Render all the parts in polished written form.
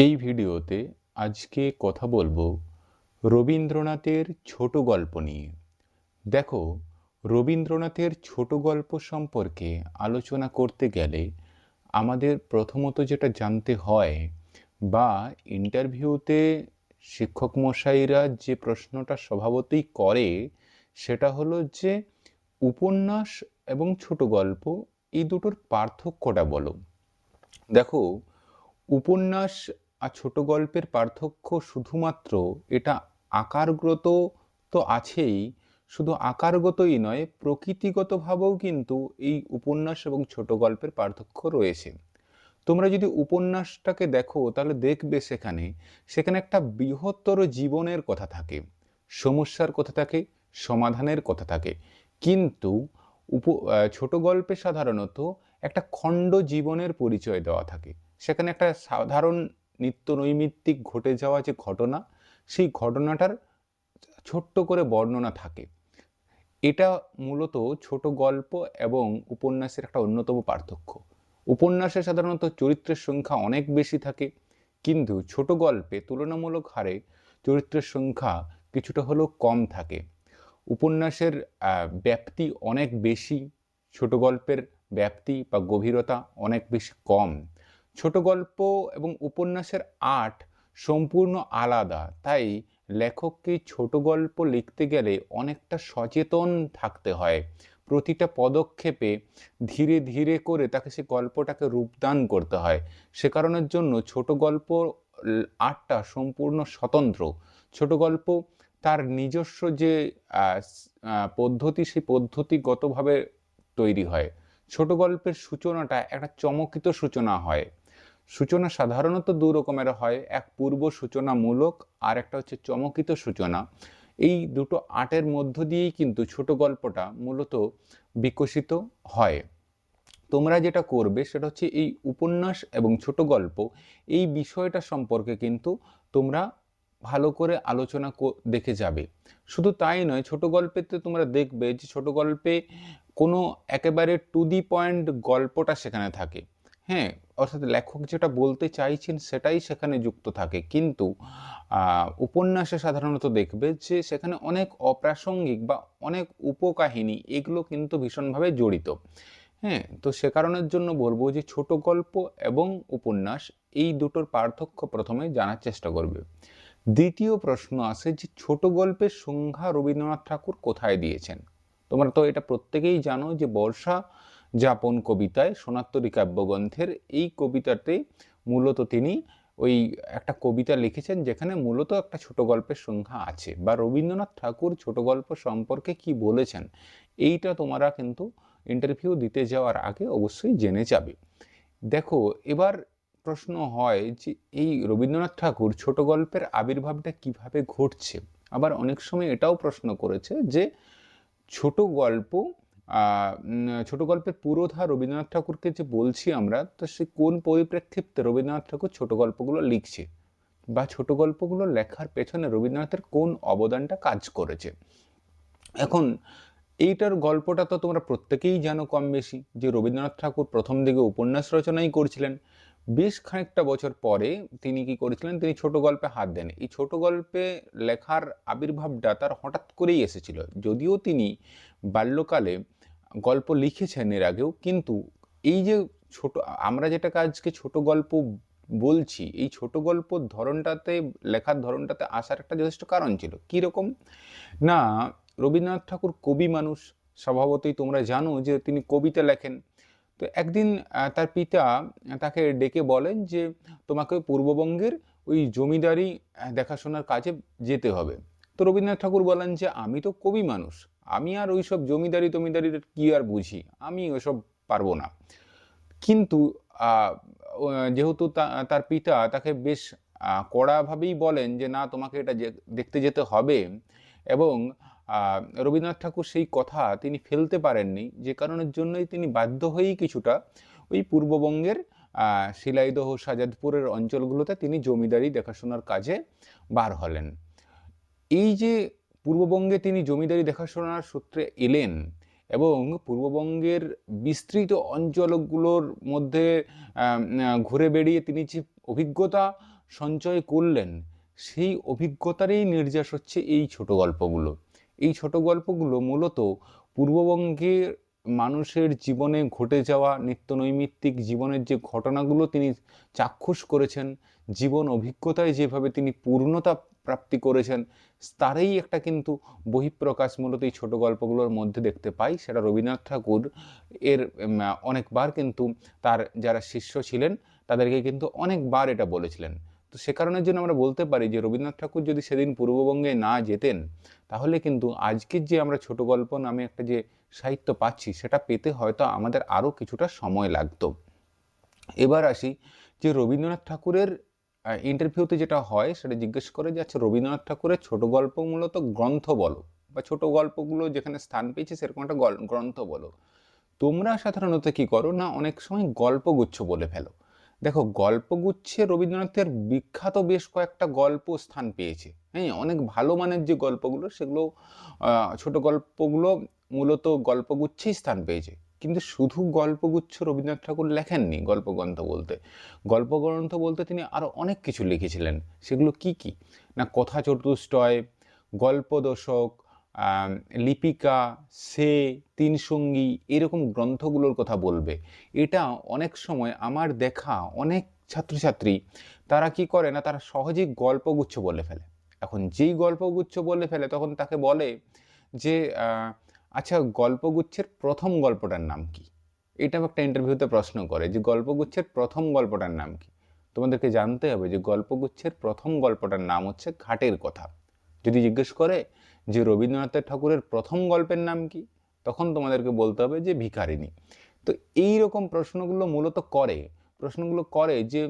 এই ভিডিওতে আজকে কথা বলবো রবীন্দ্রনাথের ছোট গল্প নিয়ে। দেখো, রবীন্দ্রনাথের ছোট গল্প সম্পর্কে আলোচনা করতে গেলে আমাদের প্রথমত যেটা জানতে হয় বা ইন্টারভিউতে শিক্ষক মশাইরা যে প্রশ্নটা স্বভাবতই করে সেটা হলো যে উপন্যাস এবং ছোট গল্প এই দুটোর পার্থক্যটা বলো। দেখো, উপন্যাস আর ছোট গল্পের পার্থক্য শুধুমাত্র এটা আকারগত তো আছেই, শুধু আকারগতই নয়, প্রকৃতিগতভাবেও কিন্তু এই উপন্যাস এবং ছোট গল্পের পার্থক্য রয়েছে। তোমরা যদি উপন্যাসটাকে দেখো তাহলে দেখবে সেখানে সেখানে একটা বৃহত্তর জীবনের কথা থাকে, সমস্যার কথা থাকে, সমাধানের কথা থাকে। কিন্তু ছোট গল্পে সাধারণত একটা খণ্ড জীবনের পরিচয় দেওয়া থাকে। সেখানে একটা সাধারণ নিত্য নৈমিত্তিক ঘটে যাওয়া যে ঘটনা, সেই ঘটনাটার ছোট্ট করে বর্ণনা থাকে। এটা মূলত ছোট গল্প এবং উপন্যাসের একটা অন্যতম পার্থক্য। উপন্যাসে সাধারণত চরিত্রের সংখ্যা অনেক বেশি থাকে, কিন্তু ছোট গল্পে তুলনামূলক হারে চরিত্রের সংখ্যা কিছুটা হলেও কম থাকে। উপন্যাসের ব্যাপ্তি অনেক বেশি, ছোট গল্পের ব্যাপ্তি বা গভীরতা অনেক বেশি কম। ছোট গল্প এবং উপন্যাসের আর্ট সম্পূর্ণ আলাদা, তাই লেখককে ছোট গল্প লিখতে গেলে অনেকটা সচেতন থাকতে হয়। প্রতিটা পদক্ষেপে ধীরে ধীরে করে তাকে সে গল্পটাকে রূপদান করতে হয়। সে কারণের জন্য ছোট গল্প আর্টটা সম্পূর্ণ স্বতন্ত্র। ছোট গল্প তার নিজস্ব যে পদ্ধতি, সেই পদ্ধতিগতভাবে তৈরি হয়। ছোট গল্পের সূচনাটা একটা চমকিত সূচনা হয়। সূচনা সাধারণত দু রকমের হয়, এক পূর্ব সূচনামূলক আর একটা হচ্ছে চমকিত সূচনা। এই দুটো আর্টের মধ্য দিয়েই কিন্তু ছোট গল্পটা মূলত বিকশিত হয়। তোমরা যেটা করবে সেটা হচ্ছে এই উপন্যাস এবং ছোট গল্প এই বিষয়টা সম্পর্কে কিন্তু তোমরা ভালো করে আলোচনা দেখে যাবে। শুধু তাই নয়, ছোট গল্পেতে তোমরা দেখবে যে ছোট গল্পে কোনো একেবারে টু দি পয়েন্ট গল্পটা সেখানে থাকে। হ্যাঁ, অর্থাৎ লেখক যেটা বলতে চাইছেন সেটাই সেখানে যুক্ত থাকে। কিন্তু উপন্যাসে সাধারণত দেখবে যে সেখানে অনেক অপ্রাসঙ্গিক বা অনেক উপকাহিনী এগুলো কিন্তু ভীষণভাবে জড়িত। হ্যাঁ, তো সে কারণের জন্য বলবো যে ছোট গল্প এবং উপন্যাস এই দুটোর পার্থক্য প্রথমে জানার চেষ্টা করবে। দ্বিতীয় প্রশ্ন আসে যে ছোট গল্পের সংজ্ঞা রবীন্দ্রনাথ ঠাকুর কোথায় দিয়েছেন। তোমরা তো এটা প্রত্যেকেই জানো যে বর্ষা যাপন কবিতায়, সোনাত্তরী কাব্যগ্রন্থের এই কবিতাতে মূলত তিনি ওই একটা কবিতা লিখেছেন যেখানে মূলত একটা ছোট গল্পের সংজ্ঞা আছে, বা রবীন্দ্রনাথ ঠাকুর ছোট গল্প সম্পর্কে কি বলেছেন এইটা তোমরা কিন্তু ইন্টারভিউ দিতে যাওয়ার আগে অবশ্যই জেনে যাবে। দেখো, এবার প্রশ্ন হয় যে এই রবীন্দ্রনাথ ঠাকুর ছোট গল্পের আবির্ভাবটা কিভাবে ঘটছে। আবার অনেক সময় এটাও প্রশ্ন করেছে যে ছোট গল্প ছোট গল্পের পুরোধা রবীন্দ্রনাথ ঠাকুরকে যে বলছি আমরা, তো সে কোন পরিপ্রেক্ষিতে রবীন্দ্রনাথ ঠাকুর ছোট গল্পগুলো লিখছে, বা ছোট গল্পগুলো লেখার পেছনে রবীন্দ্রনাথের কোন অবদানটা কাজ করেছে। এখন এইটার গল্পটা তো তোমরা প্রত্যেকেই জানো কম বেশি, যে রবীন্দ্রনাথ ঠাকুর প্রথম দিকে উপন্যাস রচনাই করছিলেন। বেশ খানিকটা বছর পরে তিনি কি করেছিলেন, তিনি ছোট গল্পে হাত দেন। এই ছোট গল্পে লেখার আবির্ভাবটা তার হঠাৎ করেই এসেছিল। যদিও তিনি বাল্যকালে গল্প লিখেছেন এর আগেও, কিন্তু এই যে ছোট, আমরা যেটাকে আজকে ছোট গল্প বলছি, এই ছোট গল্প ধরনটাতে, লেখার ধরনটাতে আসার একটা যথেষ্ট কারণ ছিল। কীরকম না, রবীন্দ্রনাথ ঠাকুর কবি মানুষ, স্বভাবতই তোমরা জানো যে তিনি কবিতা লেখেন। তো একদিন তার পিতা তাকে ডেকে বলেন যে তোমাকে পূর্ববঙ্গের ওই জমিদারি দেখাশোনার কাজে যেতে হবে। তো রবীন্দ্রনাথ ঠাকুর বলেন যে আমি তো কবি মানুষ, আমি আর ওইসব জমিদারি টমিদারির কি আর বুঝি, আমি ওইসব পারবো না। কিন্তু যেহেতু তার পিতা তাকে বেশ কড়াভাবেই বলেন যে না, তোমাকে এটা দেখতে যেতে হবে, এবং রবীন্দ্রনাথ ঠাকুর সেই কথা তিনি ফেলতে পারেননি, যে কারণের জন্যই তিনি বাধ্য হয়েই কিছুটা ওই পূর্ববঙ্গের শিলাইদহ শাজাদপুরের অঞ্চলগুলোতে তিনি জমিদারি দেখাশোনার কাজে বার হলেন। এই যে পূর্ববঙ্গে তিনি জমিদারি দেখাশোনার সূত্রে এলেন এবং পূর্ববঙ্গের বিস্তৃত অঞ্চলগুলোর মধ্যে ঘুরে বেড়িয়ে তিনি যে অভিজ্ঞতা সঞ্চয় করলেন, সেই অভিজ্ঞতারই নির্যাস হচ্ছে এই ছোট গল্পগুলো। এই ছোট গল্পগুলো মূলত পূর্ববঙ্গের মানুষের জীবনে ঘটে যাওয়া নিত্যনৈমিত্তিক জীবনের যে ঘটনাগুলো তিনি চাক্ষুষ করেছেন, জীবন অভিজ্ঞতায় যেভাবে তিনি পূর্ণতা প্রাপ্তি করেছেন, তারই একটা কিন্তু বহিঃপ্রকাশ মূলত এই ছোট গল্পগুলোর মধ্যে দেখতে পাই। সেটা রবীন্দ্রনাথ ঠাকুর এর অনেকবার কিন্তু তার যারা শিষ্য ছিলেন তাদেরকে কিন্তু অনেকবার এটা বলেছিলেন। তো সে কারণের জন্য আমরা বলতে পারি যে রবীন্দ্রনাথ ঠাকুর যদি সেদিন পূর্ববঙ্গে না যেতেন, তাহলে কিন্তু আজকের যে আমরা ছোট গল্প নামে একটা যে সাহিত্য পাচ্ছি, সেটা পেতে হয়তো আমাদের আরও কিছুটা সময় লাগতো। এবার আসি যে রবীন্দ্রনাথ ঠাকুরের ইন্টারভিউতে যেটা হয় সেটা জিজ্ঞেস করে যে আচ্ছা, রবীন্দ্রনাথ ঠাকুরের ছোট গল্প মূলত গ্রন্থ বলো, বা ছোট গল্পগুলো যেখানে স্থান পেয়েছে সেরকম একটা গ্রন্থ বলো। তোমরা সাধারণত কি করো না, অনেক সময় গল্পগুচ্ছ বলে ফেলো। দেখো, গল্পগুচ্ছে রবীন্দ্রনাথের বিখ্যাত বেশ কয়েকটা গল্প স্থান পেয়েছে। হ্যাঁ, অনেক ভালো মানের যে গল্পগুলো সেগুলো ছোট গল্পগুলো মূলত গল্পগুচ্ছেই স্থান পেয়েছে। কিন্তু শুধু গল্পগুচ্ছ রবীন্দ্রনাথ ঠাকুর লেখেননি গল্পগ্রন্থ বলতে। গল্পগ্রন্থ বলতে তিনি আরও অনেক কিছু লিখেছিলেন। সেগুলো কি কি না, কথা চতুষ্টয়, গল্পদশক, লিপিকা, সে, তিন সঙ্গী, এরকম গ্রন্থগুলোর কথা বলবে। এটা অনেক সময় আমার দেখা অনেক ছাত্রছাত্রী তারা কি করে না, তারা সহজেই গল্পগুচ্ছ বলে ফেলে। এখন যেই গল্পগুচ্ছ বলে ফেলে তখন তাকে বলে যে আচ্ছা, গল্পগুচ্ছের প্রথম গল্পটার নাম কি? এটাও একটা ইন্টারভিউতে প্রশ্ন করে যে গল্পগুচ্ছের প্রথম গল্পটার নাম কি। তোমাদেরকে জানতে হবে যে গল্পগুচ্ছের প্রথম গল্পটার নাম হচ্ছে ঘাটের কথা। যদি জিজ্ঞেস করে যে রবীন্দ্রনাথ ঠাকুরের প্রথম গল্পের নাম কি, তখন তোমাদেরকে বলতে হবে যে ভিখারিণী। তো এই রকম প্রশ্নগুলো করে যে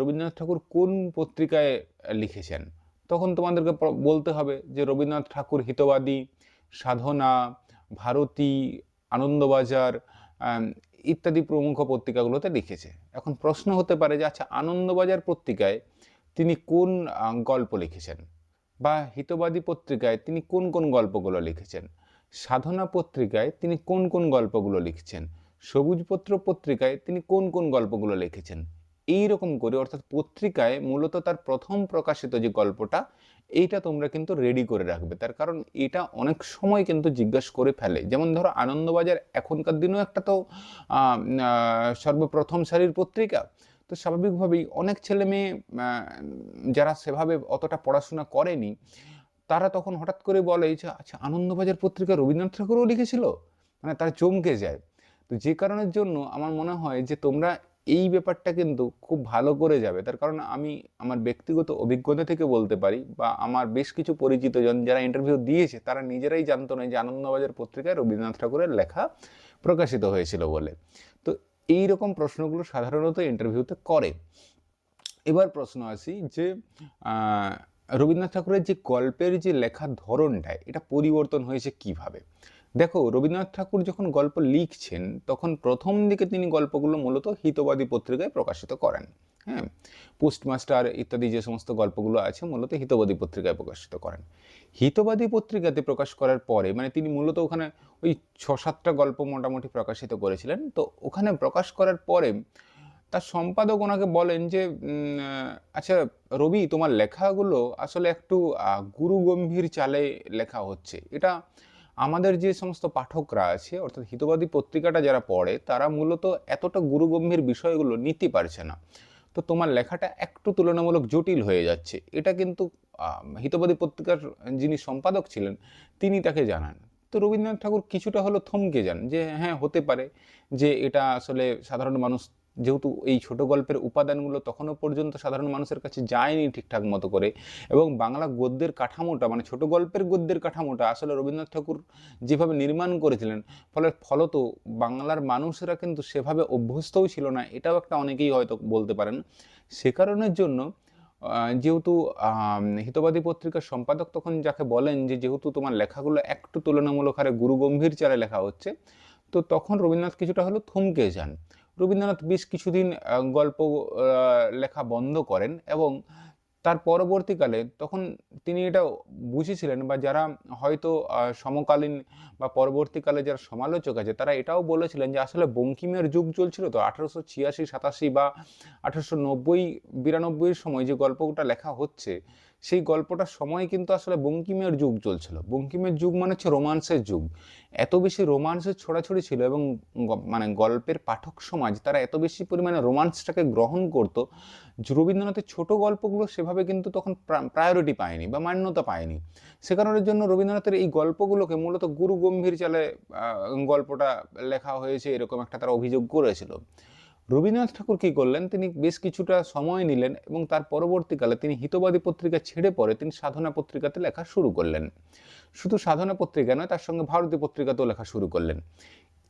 রবীন্দ্রনাথ ঠাকুর কোন পত্রিকায় লিখেছেন। তখন তোমাদেরকে বলতে হবে যে রবীন্দ্রনাথ ঠাকুর হিতবাদী, সাধনা, ভারতী, আনন্দবাজার ইত্যাদি প্রমুখ পত্রিকাগুলোতে লিখেছে। এখন প্রশ্ন হতে পারে যে আচ্ছা, আনন্দবাজার পত্রিকায় তিনি কোন গল্প লিখেছেন, বা হিতবাদী পত্রিকায় তিনি কোন কোন গল্পগুলো লিখেছেন, সাধনা পত্রিকায় তিনি কোন কোন গল্পগুলো লিখছেন, সবুজপত্র পত্রিকায় তিনি কোন কোন গল্পগুলো লিখেছেন। এই রকম করে, অর্থাৎ পত্রিকায় মূলত তার প্রথম প্রকাশিত যে গল্পটা, এইটা তোমরা কিন্তু রেডি করে রাখবে। তার কারণ এটা অনেক সময় কিন্তু জিজ্ঞাসা করে ফেলে। যেমন ধরো, আনন্দবাজার এখনকার দিনেও একটা তো সর্বপ্রথম সারির পত্রিকা। তো স্বাভাবিকভাবেই অনেক ছেলে মেয়ে যারা সেভাবে অতটা পড়াশোনা করেনি, তারা তখন হঠাৎ করে বলে যে আচ্ছা, আনন্দবাজার পত্রিকা রবীন্দ্রনাথ ঠাকুরও লিখেছিল, মানে তারা চমকে যায়। তো যে কারণের জন্য আমার মনে হয় যে তোমরা এই ব্যাপারটা কিন্তু খুব ভালো করে যাবে। তার কারণ আমি আমার ব্যক্তিগত অভিজ্ঞতা থেকে বলতে পারি, বা আমার বেশ কিছু পরিচিত জন যারা ইন্টারভিউ দিয়েছে তারা নিজেরাই জানতো না যে আনন্দবাজার পত্রিকায় রবীন্দ্রনাথ ঠাকুরের লেখা প্রকাশিত হয়েছিল বলে। তো এই রকম প্রশ্নগুলো সাধারণত ইন্টারভিউতে করে। এবার প্রশ্ন আসি যে রবীন্দ্রনাথ ঠাকুরের যে গল্পের যে লেখার ধরনটা, এটা পরিবর্তন হয়েছে কিভাবে। দেখো, রবীন্দ্রনাথ ঠাকুর যখন গল্প লিখছেন তখন প্রথম দিকে তিনি গল্পগুলো মূলত হিতবাদী পত্রিকায় প্রকাশিত করেন। হ্যাঁ, পোস্টমাস্টার ইত্যাদি যে সমস্ত গল্পগুলো আছে মূলত হিতবাদী পত্রিকায় প্রকাশিত করেন। হিতবাদী পত্রিকাতে প্রকাশ করার পরে, মানে তিনি মূলত ওখানে ওই 6-7টা গল্প মোটামুটি প্রকাশিত করেছিলেন। তো ওখানে প্রকাশ করার পরে তার সম্পাদক ওনাকে বলেন যে আচ্ছা রবি, তোমার লেখাগুলো আসলে একটু গুরুগম্ভীর চালে লেখা হচ্ছে। এটা আমাদের যে সমস্ত পাঠকরা আছে, অর্থাৎ হিতবাদী পত্রিকাটা যারা পড়ে, তারা মূলত এতটা গুরুগম্ভীর বিষয়গুলো নিতে পারছে না। তো তোমার লেখাটা একটু তুলনামূলক জটিল হয়ে যাচ্ছে। এটা কিন্তু হিতবাদী পত্রিকার যিনি সম্পাদক ছিলেন তিনি তাকে জানান। তো রবীন্দ্রনাথ ঠাকুর কিছুটা হলো থমকে যান যে হ্যাঁ, হতে পারে যে এটা আসলে সাধারণ মানুষ, যেহেতু এই ছোট গল্পের উপাদানগুলো তখনও পর্যন্ত সাধারণ মানুষের কাছে যায়নি ঠিকঠাক মতো করে, এবং বাংলা গদ্যের কাঠামোটা, মানে ছোট গল্পের গদ্যের কাঠামোটা আসলে রবীন্দ্রনাথ ঠাকুর যেভাবে নির্মাণ করেছিলেন, ফলত বাংলার মানুষেরা কিন্তু সেভাবে অভ্যস্তও ছিল না। এটাও একটা অনেকেই হয়তো বলতে পারেন। সে কারণের জন্য যেহেতু হিতবাদী পত্রিকার সম্পাদক তখন যাকে বলেন যে যেহেতু তোমার লেখাগুলো একটু তুলনামূলক হারে গুরুগম্ভীর চালে লেখা হচ্ছে, তো তখন রবীন্দ্রনাথ কিছুটা হলো থমকে যান। রবীন্দ্রনাথ বেশ কিছুদিন গল্প লেখা বন্ধ করেন, এবং তার পরবর্তীকালে তখন তিনি এটা বুঝেছিলেন, বা যারা হয়তো সমকালীন বা পরবর্তীকালে যারা সমালোচক আছে তারা এটাও বলেছিলেন যে আসলে বঙ্কিমের যুগ চলছিল তো 1886-87 বা 1890-92 সময় যে গল্পটা লেখা হচ্ছে, সেই গল্পটার সময় কিন্তু আসলে বঙ্কিমের যুগ চলছিল। বঙ্কিমের যুগ মানে হচ্ছে রোমান্সের যুগ। এত বেশি রোমান্সের ছড়াছড়ি ছিল এবং মানে গল্পের পাঠক সমাজ তারা এত বেশি পরিমাণে রোমান্সটাকে গ্রহণ করত, রবীন্দ্রনাথের ছোট গল্পগুলো সেভাবে কিন্তু তখন প্রায়োরিটি পায়নি বা মান্যতা পায়নি। সে কারণের জন্য রবীন্দ্রনাথের এই গল্পগুলোকে মূলত গুরু গম্ভীর চালে গল্পটা লেখা হয়েছে, এরকম একটা তারা অভিযোগ করেছিল। রবীন্দ্রনাথ ঠাকুর কী করলেন, তিনি বেশ কিছুটা সময় নিলেন এবং তার পরবর্তীকালে তিনি হিতবাদী পত্রিকা ছেড়ে পরে তিনি সাধনা পত্রিকাতে লেখা শুরু করলেন। শুধু সাধনা পত্রিকা নয়, তার সঙ্গে ভারতী পত্রিকাতেও লেখা শুরু করলেন।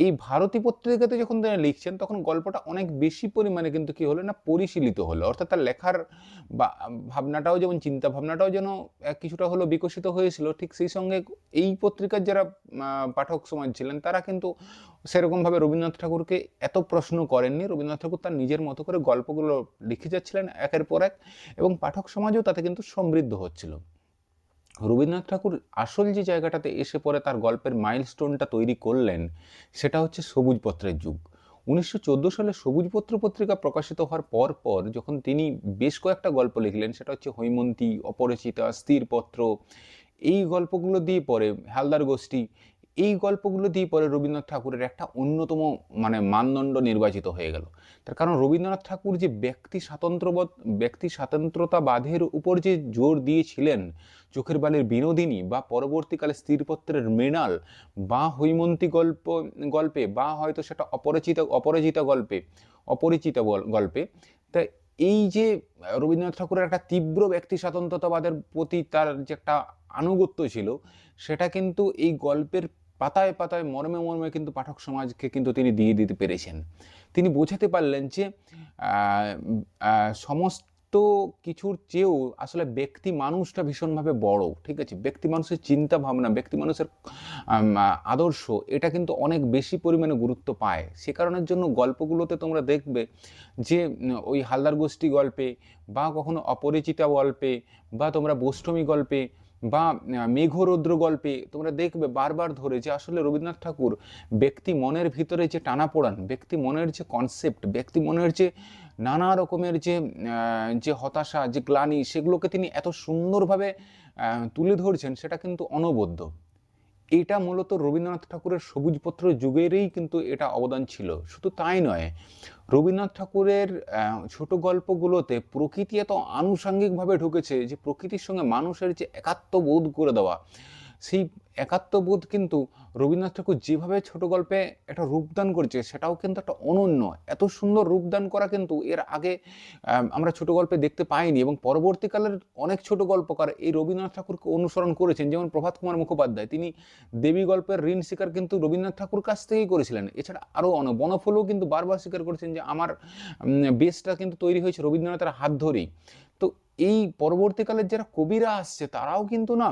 এই ভারতী পত্রিকাতে যখন তিনি লিখছেন তখন গল্পটা অনেক বেশি পরিমাণে কিন্তু কি হলো না, পরিশীলিত হলো। অর্থাৎ তার লেখার বা ভাবনাটাও যেমন, চিন্তা ভাবনাটাও যেন কিছুটা হলো বিকশিত হয়েছিল, ঠিক সেই সঙ্গে এই পত্রিকার যারা পাঠক সমাজ ছিলেন তারা কিন্তু সেরকমভাবে রবীন্দ্রনাথ ঠাকুরকে এত প্রশ্ন করেননি। রবীন্দ্রনাথ ঠাকুর তার নিজের মতো করে গল্পগুলো লিখে যাচ্ছিলেন একের পর এক, এবং পাঠক সমাজও তাতে কিন্তু সমৃদ্ধ হচ্ছিল। রবীন্দ্রনাথ ঠাকুর আসল যে জায়গাটাতে এসে পরে তার গল্পের মাইলস্টোনটা তৈরি করলেন সেটা হচ্ছে সবুজপত্রের যুগ। 1914 সালে সবুজপত্র পত্রিকা প্রকাশিত হওয়ার পর যখন তিনি বেশ কয়েকটা গল্প লিখলেন, সেটা হচ্ছে হৈমন্তী, অপরিচিতা, স্থিরপত্র, এই গল্পগুলো দিয়ে পরে হালদার গোষ্ঠী, এই গল্পগুলো দিয়ে পরে রবীন্দ্রনাথ ঠাকুরের একটা অন্যতম মানে মানদণ্ড নির্বাচিত হয়ে গেল। তার কারণ রবীন্দ্রনাথ ঠাকুর যে ব্যক্তি স্বাতন্ত্রতাবাদের উপর যে জোর দিয়েছিলেন, চোখের বালির বিনোদিনী বা পরবর্তীকালে স্থিরপত্রের মৃণাল বা হৈমন্তী গল্পে বা হয়তো সেটা অপরিচিত গল্পে, তা এই যে রবীন্দ্রনাথ ঠাকুরের একটা তীব্র ব্যক্তি স্বাতন্ত্রতাবাদের প্রতি তার যে একটা আনুগত্য ছিল, সেটা কিন্তু এই গল্পের পাতায় পাতায় মর্মে মর্মে কিন্তু পাঠক সমাজকে কিন্তু তিনি দিয়ে দিতে পেরেছেন। তিনি বোঝাতে পারলেন যে সমস্ত কিছুর চেয়েও আসলে ব্যক্তি মানুষটা ভীষণভাবে বড়, ঠিক আছে? ব্যক্তি মানুষের চিন্তা ভাবনা, ব্যক্তি মানুষের আদর্শ, এটা কিন্তু অনেক বেশি পরিমাণে গুরুত্ব পায়। সে কারণের জন্য গল্পগুলোতে তোমরা দেখবে যে ওই হালদার গোষ্ঠী গল্পে বা কখনো অপরিচিতা গল্পে বা তোমরা বোষ্টমী গল্পে বা মেঘরৌদ্র গল্পে তোমরা দেখবে বারবার ধরে যে আসলে রবীন্দ্রনাথ ঠাকুর ব্যক্তি মনের ভিতরে যে টানাপোড়ান, ব্যক্তি মনের যে কনসেপ্ট, ব্যক্তি মনের যে নানা রকমের যে হতাশা, যে গ্লানি, সেগুলোকে তিনি এত সুন্দরভাবে তুলে ধরছেন, সেটা কিন্তু অনবদ্য। এটা মূলত রবীন্দ্রনাথ ঠাকুরের সবুজপত্র যুগেরই কিন্তু এটা অবদান ছিল। শুধু তাই নয়, রবীন্দ্রনাথ ঠাকুরের ছোট গল্পগুলোতে প্রকৃতি এত আনুষঙ্গিকভাবে ঢুকেছে যে প্রকৃতির সঙ্গে মানুষের যে একাত্মবোধ করে দেওয়া, সেই একাত্মবোধ কিন্তু রবীন্দ্রনাথ ঠাকুর যেভাবে ছোট গল্পে একটা রূপদান করেছে সেটাও কিন্তু একটা অনন্য। এত সুন্দর রূপদান করা কিন্তু এর আগে আমরা ছোট গল্পে দেখতে পাইনি, এবং পরবর্তীকালের অনেক ছোট গল্পকার এই রবীন্দ্রনাথ ঠাকুরকে অনুসরণ করেছেন। যেমন প্রভাত কুমার মুখোপাধ্যায়, তিনি দেবী গল্পের ঋণ স্বীকার কিন্তু রবীন্দ্রনাথ ঠাকুর কাছ থেকেই করেছিলেন। এছাড়া আরও অনেক, বনফুলও কিন্তু বারবার স্বীকার করেছেন যে আমার বেসটা কিন্তু তৈরি হয়েছে রবীন্দ্রনাথের হাত ধরেই। তো এই পরবর্তীকালের যারা কবিরা আসছে তারাও কিন্তু না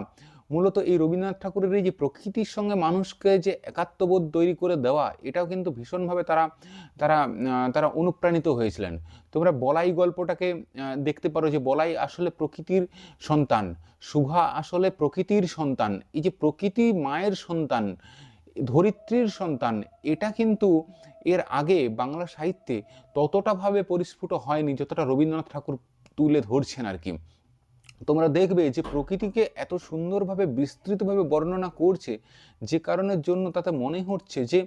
মূলত এই রবীন্দ্রনাথ ঠাকুরের এই যে প্রকৃতির সঙ্গে মানুষকে যে একাত্মবোধ তৈরি করে দেওয়া, এটাও কিন্তু ভীষণভাবে তারা তারা তারা অনুপ্রাণিত হয়েছিলেন। তোমরা বলাই গল্পটাকে দেখতে পারো যে বলাই আসলে প্রকৃতির সন্তান, শুভা আসলে প্রকৃতির সন্তান। এই যে প্রকৃতি মায়ের সন্তান, ধরিত্রীর সন্তান, এটা কিন্তু এর আগে বাংলা সাহিত্যে ততটাভাবে পরিস্ফুট হয়নি যতটা রবীন্দ্রনাথ ঠাকুর তুলে ধরছেন আর কি। তোমরা দেখবে যে প্রকৃতিকে এত সুন্দরভাবে বিস্তৃতভাবে বর্ণনা করছে, যে কারণের জন্য তাতে মনে হচ্ছে যে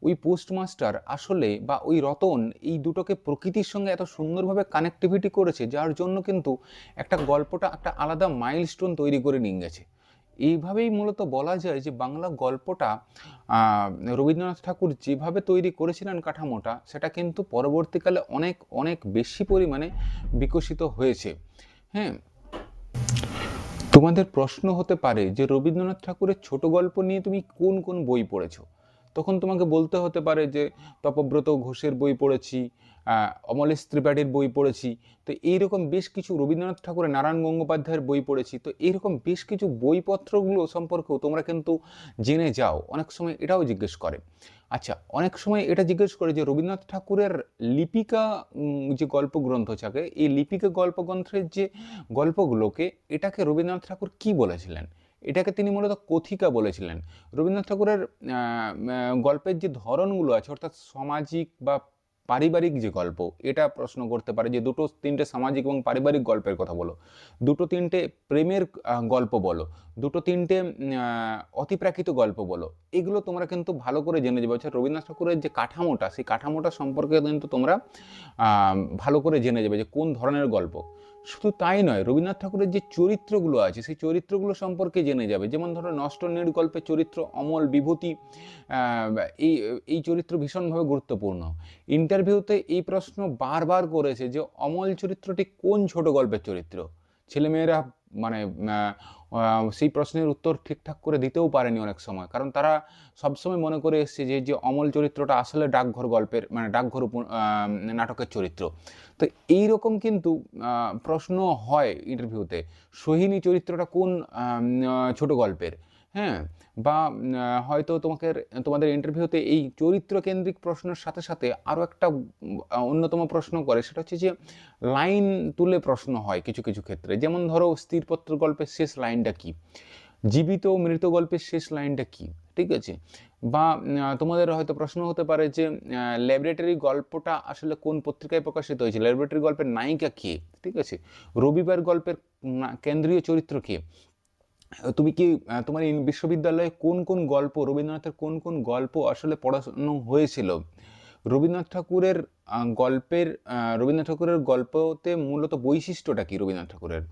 ওই পোস্টমাস্টার আসলে বা ওই রতন এই দুটোকে প্রকৃতির সঙ্গে এত সুন্দরভাবে কানেক্টিভিটি করেছে, যার জন্য কিন্তু একটা গল্পটা একটা আলাদা মাইলস্টোন তৈরি করে নিয়ে গেছে। এইভাবেই মূলত বলা যায় যে বাংলা গল্পটা রবীন্দ্রনাথ ঠাকুর যেভাবে তৈরি করেছিলেন কাঠামোটা, সেটা কিন্তু পরবর্তীকালে অনেক অনেক বেশি পরিমাণে বিকশিত হয়েছে। হ্যাঁ, তোমাদের প্রশ্ন হতে পারে যে রবীন্দ্রনাথ ঠাকুরের ছোট গল্প নিয়ে তুমি কোন কোন বই পড়েছো? তখন তোমাকে বলতে হতে পারে যে তপব্রত ঘোষের বই পড়েছি, অমলেশ ত্রিপাঠীর বই পড়েছি। তো এইরকম বেশ কিছু, রবীন্দ্রনাথ ঠাকুরের, নারায়ণ গঙ্গোপাধ্যায়ের বই পড়েছি। তো এইরকম বেশ কিছু বইপত্রগুলো সম্পর্কেও তোমরা কিন্তু জেনে যাও। অনেক সময় এটাও জিজ্ঞেস করে। আচ্ছা, অনেক সময় এটা জিজ্ঞেস করে যে রবীন্দ্রনাথ ঠাকুরের লিপিকা যে গল্পগ্রন্থ থাকে, এই লিপিকা গল্পগ্রন্থের যে গল্পগুলোকে, এটাকে রবীন্দ্রনাথ ঠাকুর কি বলেছিলেন? এটাকে তিনি মূলত কথিকা বলেছিলেন। রবীন্দ্রনাথ ঠাকুরের গল্পের যে ধরনগুলো আছে, অর্থাৎ সামাজিক বা পারিবারিক যে গল্প, এটা প্রশ্ন করতে পারে যে 2-3টে সামাজিক এবং পারিবারিক গল্পের কথা বলো, 2-3টে প্রেমের গল্প বলো, 2-3টে অতিপ্রাকৃত গল্প বলো। এগুলো তোমরা কিন্তু ভালো করে জেনে যাবে। অর্থাৎ রবীন্দ্রনাথ ঠাকুরের যে কাঠামোটা, সেই কাঠামোটা সম্পর্কে কিন্তু তোমরা ভালো করে জেনে যাবে যে কোন ধরনের গল্প। শুধু তাই নয়, রবীন্দ্রনাথ ঠাকুরের যে চরিত্রগুলো আছে, সেই চরিত্রগুলো সম্পর্কে জেনে যাবে। যেমন ধরো নষ্ট নীড় গল্পের চরিত্র অমল, বিভূতি, এই এই চরিত্র ভীষণভাবে গুরুত্বপূর্ণ। ইন্টারভিউতে এই প্রশ্ন বারবার করেছে যে অমল চরিত্রটি কোন ছোট গল্পের চরিত্র। ছেলেমেয়েরা মানে সেই প্রশ্নের উত্তর ঠিকঠাক করে দিতেও পারেনি অনেক সময়, কারণ তারা সবসময় মনে করে এসছে যে অমল চরিত্রটা আসলে ডাকঘর গল্পের, মানে ডাকঘর নাটকের চরিত্র। তো এইরকম কিন্তু প্রশ্ন হয় ইন্টারভিউতে। সোহিনী চরিত্রটা কোন ছোট গল্পের, হ্যাঁ, বা হয়তো তোমাদের ইন্টারভিউতে এই চরিত্র কেন্দ্রিক প্রশ্নের সাথে সাথে আরও একটা অন্যতম প্রশ্ন করে, সেটা হচ্ছে যে লাইন তুলে প্রশ্ন হয় কিছু কিছু ক্ষেত্রে। যেমন ধরো স্থিরপত্র গল্পের শেষ লাইনটা কি, জীবিত ও মৃত গল্পের শেষ লাইনটা কি, ঠিক আছে? বা তোমাদের হয়তো প্রশ্ন হতে পারে যে ল্যাবরেটরি গল্পটা আসলে কোন পত্রিকায় প্রকাশিত হয়েছে, ল্যাবরেটরি গল্পের নায়িকা কে, ঠিক আছে? রবিবার গল্পের কেন্দ্রীয় চরিত্র কে? তুমি কি তোমার বিশ্ববিদ্যালয়ে কোন কোন গল্প, রবীন্দ্রনাথের কোন কোন গল্প আসলে পড়ানো হয়েছিল? রবীন্দ্রনাথ ঠাকুরের গল্পতে মূলত বৈশিষ্ট্যটা কি রবীন্দ্রনাথ ঠাকুরের?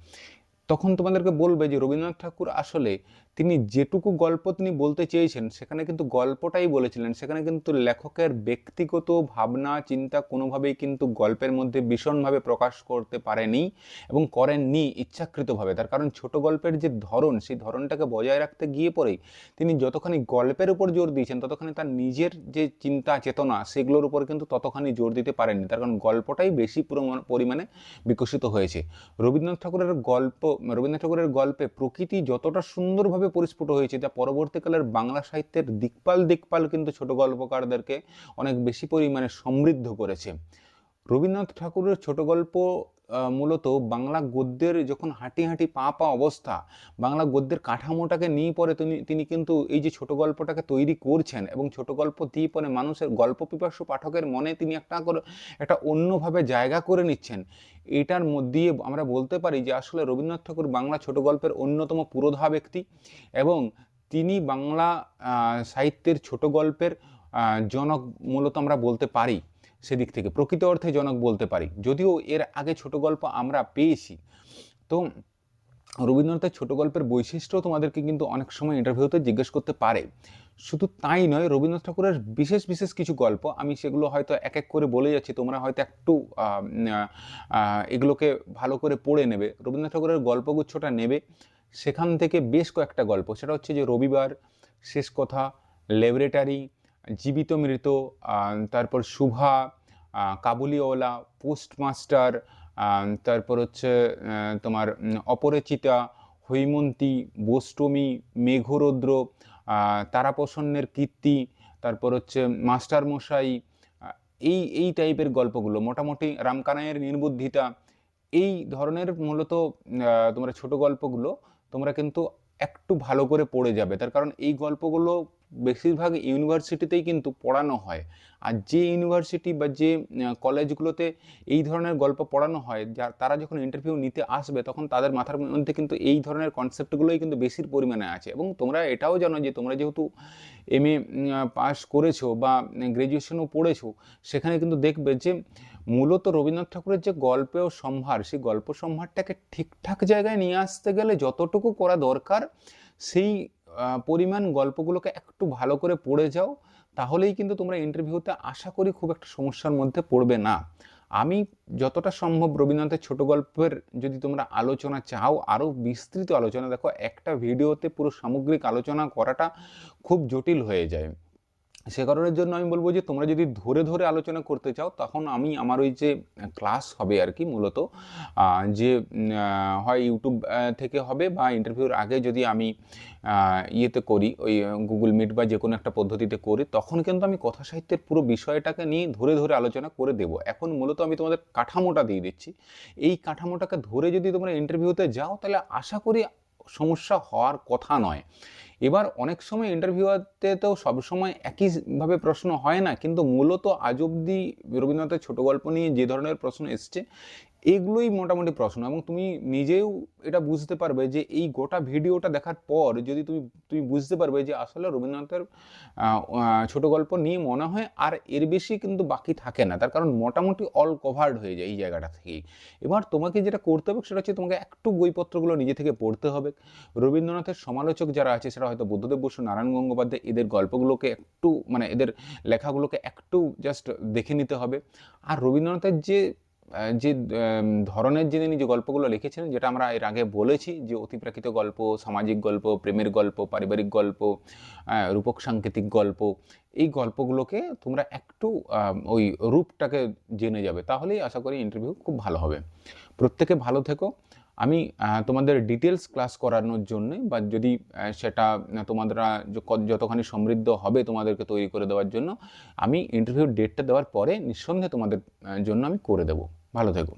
তখন তোমাদেরকে বলবে যে রবীন্দ্রনাথ ঠাকুর আসলে তিনি যেটুকু গল্প তিনি বলতে চেয়েছেন, সেখানে কিন্তু গল্পটাই বলেছিলেন। সেখানে কিন্তু লেখকের ব্যক্তিগত ভাবনা চিন্তা কোনোভাবেই কিন্তু গল্পের মধ্যে ভীষণভাবে প্রকাশ করতে পারেনি এবং করেননি ইচ্ছাকৃতভাবে। তার কারণ ছোট গল্পের যে ধরন, সেই ধরনটাকে বজায় রাখতে গিয়ে পরেই তিনি যতখানি গল্পের উপর জোর দিয়েছেন, ততখানি তার নিজের যে চিন্তা চেতনা, সেগুলোর উপর কিন্তু ততখানি জোর দিতে পারেননি। তার কারণ গল্পটাই বেশি পরিমাণে বিকশিত হয়েছে। রবীন্দ্রনাথ ঠাকুরের গল্পে প্রকৃতি যতটা সুন্দরভাবে পরিস্ফুট হয়েছে, যা পরবর্তীকালের বাংলা সাহিত্যের দিকপাল কিন্তু ছোট গল্পকারদেরকে অনেক বেশি পরিমাণে সমৃদ্ধ করেছে। রবীন্দ্রনাথ ঠাকুরের ছোট গল্প মূলত বাংলা গদ্যের যখন হাঁটি পা অবস্থা, বাংলা গদ্যের কাঠামোটাকে নিয়ে পরে তিনি কিন্তু এই যে ছোট গল্পটাকে তৈরি করছেন, এবং ছোট গল্প দিয়ে পরে মানুষের গল্প পিপাসু পাঠকের মনে তিনি একটা অন্যভাবে জায়গা করে নিচ্ছেন। এটার মধ্যে আমরা বলতে পারি যে আসলে রবীন্দ্রনাথ ঠাকুর বাংলা ছোট গল্পের অন্যতম পুরোধা ব্যক্তি, এবং তিনি বাংলা সাহিত্যের ছোট গল্পের জনক মূলত আমরা বলতে পারি। সেদিক থেকে প্রকৃত অর্থে জনক বলতে পারি, যদিও এর আগে ছোট গল্প আমরা পেয়েছি। তো রবীন্দ্রনাথের ছোট গল্পের বৈশিষ্ট্য তোমাদেরকে কিন্তু অনেক সময় ইন্টারভিউতে জিজ্ঞেস করতে পারে। শুধু তাই নয়, রবীন্দ্রনাথ ঠাকুরের বিশেষ কিছু গল্প, আমি সেগুলো হয়তো এক এক করে বলে যাচ্ছি, তোমরা হয়তো একটু এগুলোকে ভালো করে পড়ে নেবে। রবীন্দ্রনাথ ঠাকুরের গল্পগুচ্ছটা নেবে, সেখান থেকে বেশ কয়েকটা গল্প, সেটা হচ্ছে যে রবিবার, শেষ কথা, ল্যাবরেটরি, জীবিত মৃত, তারপর শুভা, কাবুলিওয়ালা, পোস্টমাস্টার, তারপর হচ্ছে তোমার অপরিচিতা, হৈমন্তী, বোষ্টমী, মেঘরৌদ্র, তারাপ্রসন্নের কীর্তি, তারপর হচ্ছে মাস্টারমশাই, এই টাইপের গল্পগুলো মোটামুটি, রামকানাইয়ের নির্বুদ্ধিতা, এই ধরনের মূলত তোমরা ছোট গল্পগুলো তোমরা কিন্তু একটু ভালো করে পড়ে যাবে। তার কারণ এই গল্পগুলো বেশিরভাগ ইউনিভার্সিটিতেই কিন্তু পড়ানো হয়। আর যে ইউনিভার্সিটি বা যে কলেজগুলোতে এই ধরনের গল্প পড়ানো হয়, তারা যখন ইন্টারভিউ নিতে আসবে, তখন তাদের মাথার মধ্যে কিন্তু এই ধরনের কনসেপ্টগুলোই কিন্তু বেশির পরিমাণে আছে। এবং তোমরা এটাও জানো যে তোমরা যেহেতু MA পাস করেছো বা গ্র্যাজুয়েশনও পড়েছো, সেখানে কিন্তু দেখবে যে মূলত রবীন্দ্রনাথ ঠাকুরের যে গল্প সম্ভার, সেই গল্প সম্ভারটাকে ঠিকঠাক জায়গায় নিয়ে আসতে গেলে যতটুকু করা দরকার, সেই পরিমাণ গল্পগুলোকে একটু ভালো করে পড়ে যাও, তাহলেই কিন্তু তোমরা ইন্টারভিউতে আশা করি খুব একটা সমস্যার মধ্যে পড়বে না। আমি যতটা সম্ভব রবীন্দ্রনাথের ছোট গল্পের যদি তোমরা আলোচনা চাও, আরও বিস্তৃত আলোচনা, দেখো একটা ভিডিওতে পুরো সামগ্রিক আলোচনা করাটা খুব জটিল হয়ে যায়। সে কারণের জন্য আমি বলবো যে তোমরা যদি ধরে ধরে আলোচনা করতে চাও, তখন আমি আমার ওই যে ক্লাস হবে আর কি, মূলত যে হয় ইউটিউব থেকে হবে, বা ইন্টারভিউর আগে যদি আমি ইয়েতে করি, ওই গুগল মিট বা যে কোনো একটা পদ্ধতিতে করি, তখন কিন্তু আমি কথা সাহিত্যের পুরো বিষয়টাকে নিয়ে ধরে ধরে আলোচনা করে দেবো। এখন মূলত আমি তোমাদের কাঠামোটা দিয়ে দিচ্ছি। এই কাঠামোটাকে ধরে যদি তোমরা ইন্টারভিউতে যাও, তাহলে আশা করি সমস্যা হওয়ার কথা নয়। এবার অনেক সময় ইন্টারভিউতে তো সবসময় একইভাবে প্রশ্ন হয় না, কিন্তু মূলত আজ অব্দি রবীন্দ্রনাথের ছোট গল্প নিয়ে যে ধরনের প্রশ্ন এসছে, এগুলোই মোটামুটি প্রশ্ন। এবং তুমি নিজেও এটা বুঝতে পারবে যে এই গোটা ভিডিওটা দেখার পর যদি তুমি বুঝতে পারবে যে আসলে রবীন্দ্রনাথের ছোট গল্প নিয়ে মনে হয় আর এর বেশি কিন্তু বাকি থাকে না, তার কারণ মোটামুটি অল কভার্ড হয়ে যায় এই জায়গাটা থেকেই। এবার তোমাকে যেটা করতে হবে সেটা হচ্ছে তোমাকে একটু বইপত্রগুলো নিজে থেকে পড়তে হবে। রবীন্দ্রনাথের সমালোচক যারা আছে, সেটা হয়তো বুদ্ধদেব বসু, নারায়ণ গঙ্গোপাধ্যায়, এদের গল্পগুলোকে একটু, মানে এদের লেখাগুলোকে একটু জাস্ট দেখে নিতে হবে। আর রবীন্দ্রনাথের যে ধরনের যিনি যে গল্পগুলো লিখেছিলেন, যেটা আমরা এর আগে বলেছি, যে অতিপ্রাকৃত গল্প, সামাজিক গল্প, প্রেমের গল্প, পারিবারিক গল্প, রূপক সাংকেতিক গল্প, এই গল্পগুলোকে তোমরা একটু ওই রূপটাকে জেনে যাবে, তাহলেই আশা করি ইন্টারভিউ খুব ভালো হবে। প্রত্যেকে ভালো থেকো। আমি তোমাদের ডিটেলস ক্লাস করানোর জন্যে, বা যদি সেটা তোমরা যতখানি সমৃদ্ধ হবে তোমাদেরকে তৈরি করে দেওয়ার জন্য, আমি ইন্টারভিউর ডেটটা দেওয়ার পরে নিঃসন্দেহে তোমাদের জন্য আমি করে দেবো। ভালো থেকো।